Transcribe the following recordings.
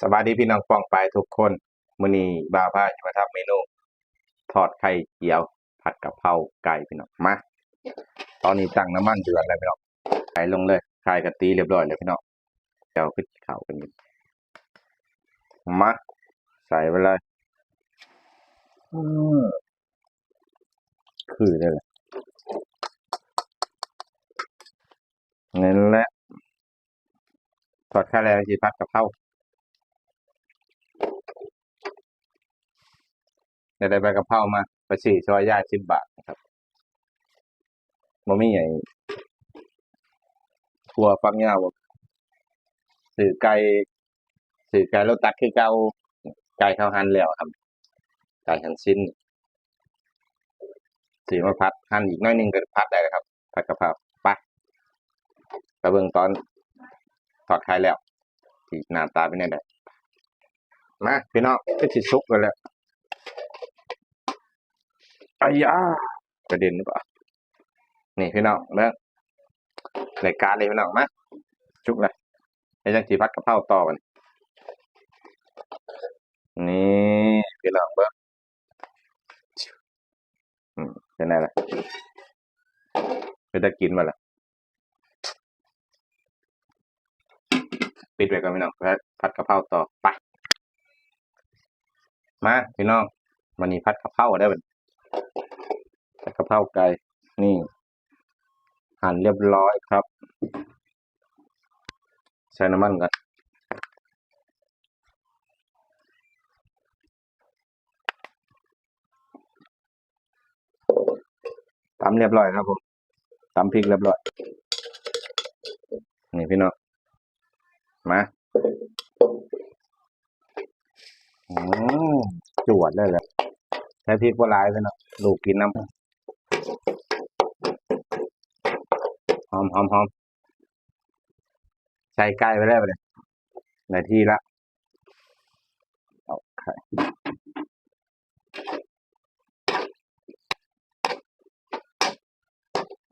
สวัสดีพี่น้องป้องไปทุกคนมื้อนี้บ่าวพาจะมาทำเมนูทอดไข่เจียวผัดกะเพราไก่พี่น้องมาตอนนี้ตั้งน้ำมันเดือดแล้วพี่น้องไก่ลงเลยไข่กะตีเรียบร้อยเลยพี่น้องเจียวขึ้นข้าวกันอยู่มาใส่ไปเลยอืมคือได้เลยนั่นแหละทอดไข่แล้วสิผัดกะเพราได้ใบกะเพรามาไปสี่ซอยย่าย10 บาทนะครับบ่มีไอ้ถั่วฝักยาวบ่ซื้อไก่โลตัสคือเก่าไก่เขาหั่นแล้วครับไก่หั่นชิ้น สีมาพัดหั่นอีกน้อยหนึงก็พัดได้แล้วครับผัดกะเพราไปกระเบื้องตอนทอดไข่แล้วที่หน้าตาเป็นยังไงมาพี่น้องก็สิสุกกันแล้วอ้ยากระเด็นหรือเปล่านี่พี่น้องเบิ่งรายการเลยพี่น้องมาสุกเลยไอ้จังสิพัดกะเพราต่อกันนี่พี่น้องเบิ่งเป็นไงล่ะเป็นตะกินมาล่ะปิดไว้ก่อนพี่น้องพัดกะเพราต่อไปมาพี่น้องวันนี้พัดกะเพราได้เป็นผัดกะเพราไก่นี่หั่นเรียบร้อยครับใส่น้ำมันกันตำเรียบร้อยครับผมตำพริกเรียบร้อยนี่พี่น้องมาอืมจวดเลยแหละใช้พริกบัวลายพี่น้องลูกกินน้ำหอมหอมหอมใส่ไก่ไปได้ไปเลยในที่ละเอาไข่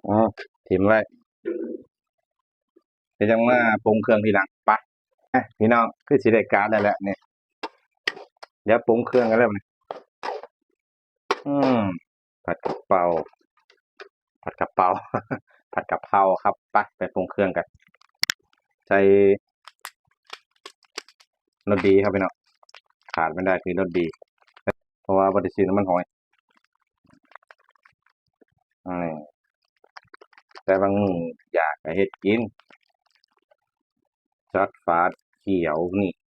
อ๋อถิ่มไว้เดี๋ยวจังมาปรุงเครื่องทีหลังไปพี่น้องคือสีได้การได้แล้วเนี่ยเดี๋ยวปรุงเครื่องกันแล้วนี่อืมผัดกะเพราผัดกะเพราผัดกะเพราครับไปปรุงเครื่องกันใส่รสดีครับพี่น้องขาดไม่ได้คือรสดีเพราะว่าบริษัทน้ำมันหอยอืมแต่บางมื้ออยากจะเฮ็ดกินซอสฟ้าเขียวนี่